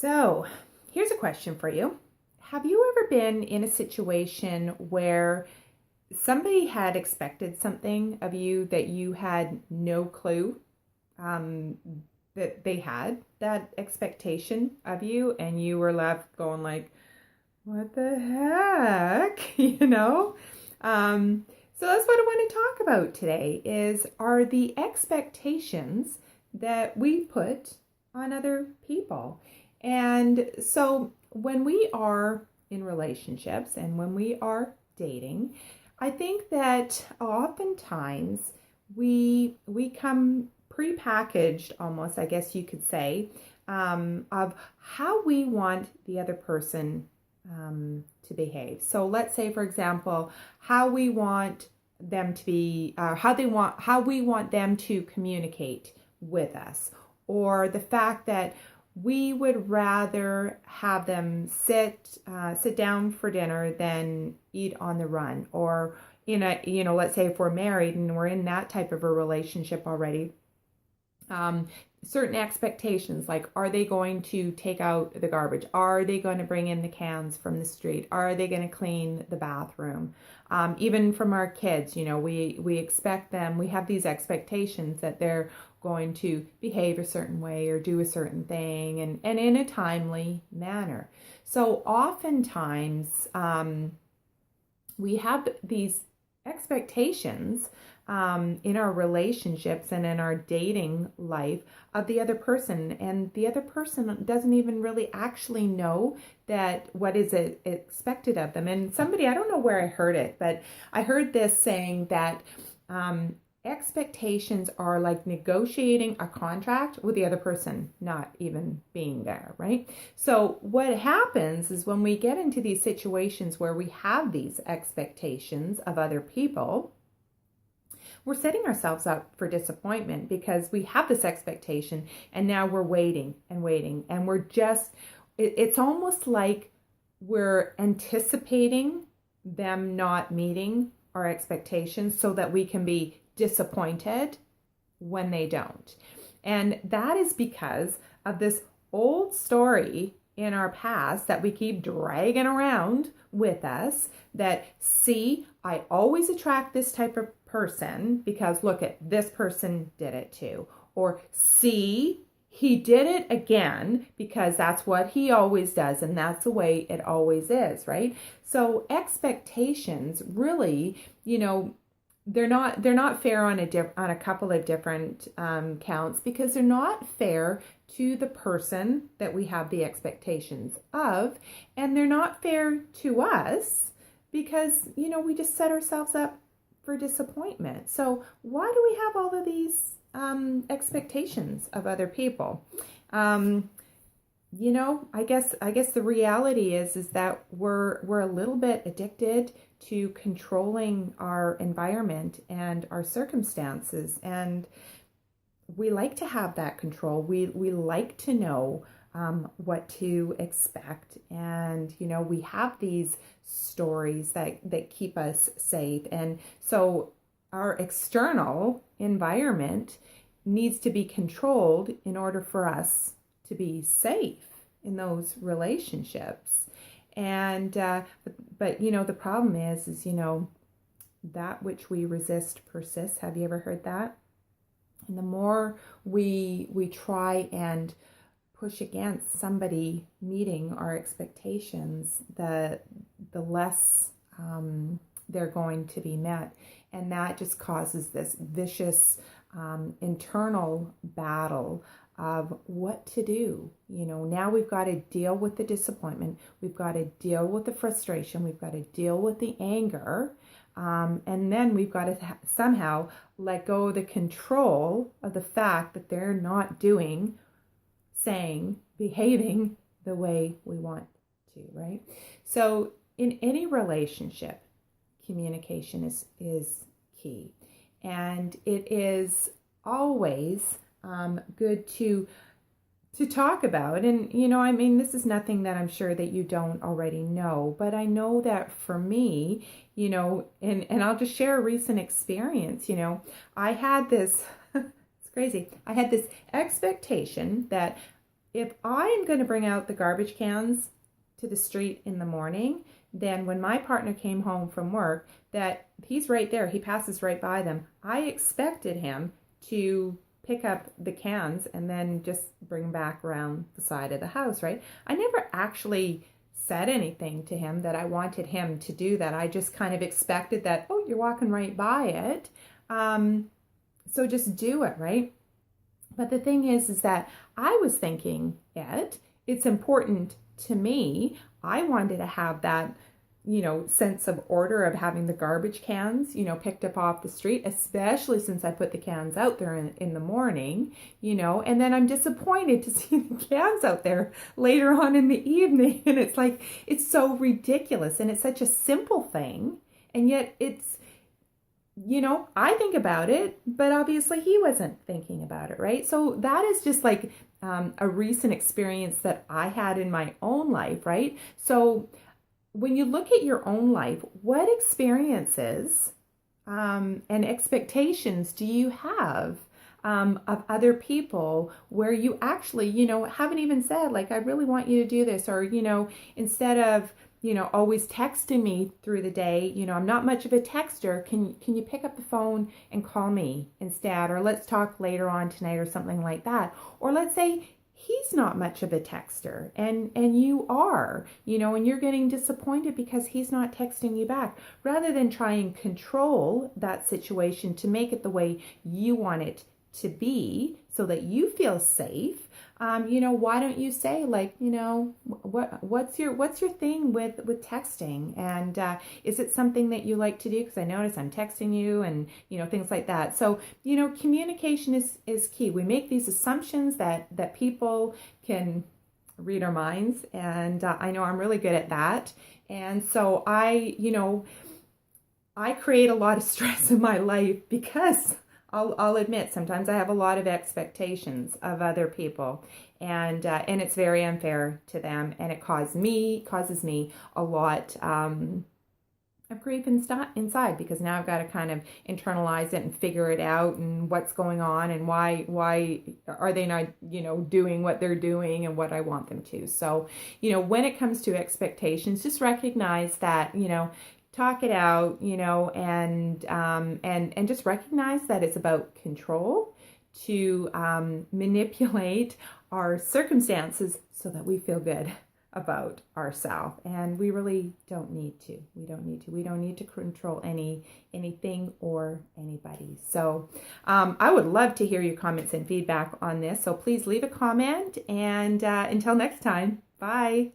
So, here's a question for you. Have you ever been in a situation where somebody had expected something of you that you had no clue um, that they had that expectation of you, and you were left going like, what the heck? So that's what I want to talk about today are the expectations that we put on other people. And so when we are in relationships and when we are dating, I think that oftentimes we come prepackaged almost, I guess you could say, of how we want the other person to behave. So let's say, for example, how we want them to be, how we want them to communicate with us, or the fact that we would rather have them sit down for dinner than eat on the run, or let's say if we're married and we're in that type of a relationship already. Certain expectations, like, are they going to take out the garbage? Are they going to bring in the cans from the street? Are they going to clean the bathroom? Even from our kids, we expect them, we have these expectations that they're going to behave a certain way or do a certain thing, and in a timely manner. So oftentimes we have these expectations in our relationships and in our dating life of the other person, and the other person doesn't even really actually know that what is expected of them. And somebody, I don't know where I heard it, but I heard this saying that expectations are like negotiating a contract with the other person not even being there, right? So what happens is when we get into these situations where we have these expectations of other people, we're setting ourselves up for disappointment, because we have this expectation and now we're waiting and waiting, and it's almost like we're anticipating them not meeting our expectations so that we can be disappointed when they don't. And that is because of this old story in our past that we keep dragging around with us, that, see, I always attract this type of person because look at this person did it too. Or, see, he did it again because that's what he always does, and that's the way it always is, right? So expectations really, they're not fair on a couple of different counts, because they're not fair to the person that we have the expectations of, and they're not fair to us because we just set ourselves up for disappointment. So why do we have all of these expectations of other people? I guess the reality is that we're a little bit addicted to controlling our environment and our circumstances, and we like to have that control. We like to know what to expect, and we have these stories that keep us safe, and so our external environment needs to be controlled in order for us to be safe in those relationships. And but the problem is that which we resist persists. Have you ever heard that? And the more we try and push against somebody meeting our expectations, the less they're going to be met. And that just causes this vicious internal battle of what to do. Now we've got to deal with the disappointment, we've got to deal with the frustration, we've got to deal with the anger, and then we've got to somehow let go of the control of the fact that they're not doing, saying, behaving the way we want to, right? So in any relationship, communication is key, and it is always good to talk about. And this is nothing that I'm sure that you don't already know, but I know that for me, and I'll just share a recent experience. I had this it's crazy, I had this expectation that if I'm going to bring out the garbage cans to the street in the morning, then when my partner came home from work, that he's right there, he passes right by them, I expected him to pick up the cans and then just bring them back around the side of the house, right? I never actually said anything to him that I wanted him to do that. I just kind of expected that, oh, you're walking right by it, so just do it, right? But the thing is that I was thinking it's important to me. I wanted to have that, sense of order of having the garbage cans, picked up off the street, especially since I put the cans out there in the morning, and then I'm disappointed to see the cans out there later on in the evening. And it's like, it's so ridiculous. And it's such a simple thing. And yet it's, I think about it, but obviously he wasn't thinking about it, right? So that is just like a recent experience that I had in my own life, right? So when you look at your own life, what experiences and expectations do you have of other people where you actually, haven't even said, like, I really want you to do this, or, instead of, always texting me through the day, I'm not much of a texter. Can you pick up the phone and call me instead? Or let's talk later on tonight or something like that. Or let's say he's not much of a texter and you are, and you're getting disappointed because he's not texting you back. Rather than try and control that situation to make it the way you want it to be so that you feel safe, why don't you say, like, what's your thing with texting, and is it something that you like to do? Because I notice I'm texting you, and things like that. So communication is key. We make these assumptions that people can read our minds, and I know I'm really good at that. And so I create a lot of stress in my life because I'll admit sometimes I have a lot of expectations of other people, and it's very unfair to them, and it causes me a lot of grief inside, because now I've got to kind of internalize it and figure it out, and what's going on, and why are they not doing what they're doing and what I want them to. So when it comes to expectations, just recognize that talk it out, and just recognize that it's about control, to manipulate our circumstances so that we feel good about ourselves. And we really don't need to. We don't need to control anything or anybody. So I would love to hear your comments and feedback on this. So please leave a comment, and until next time, bye.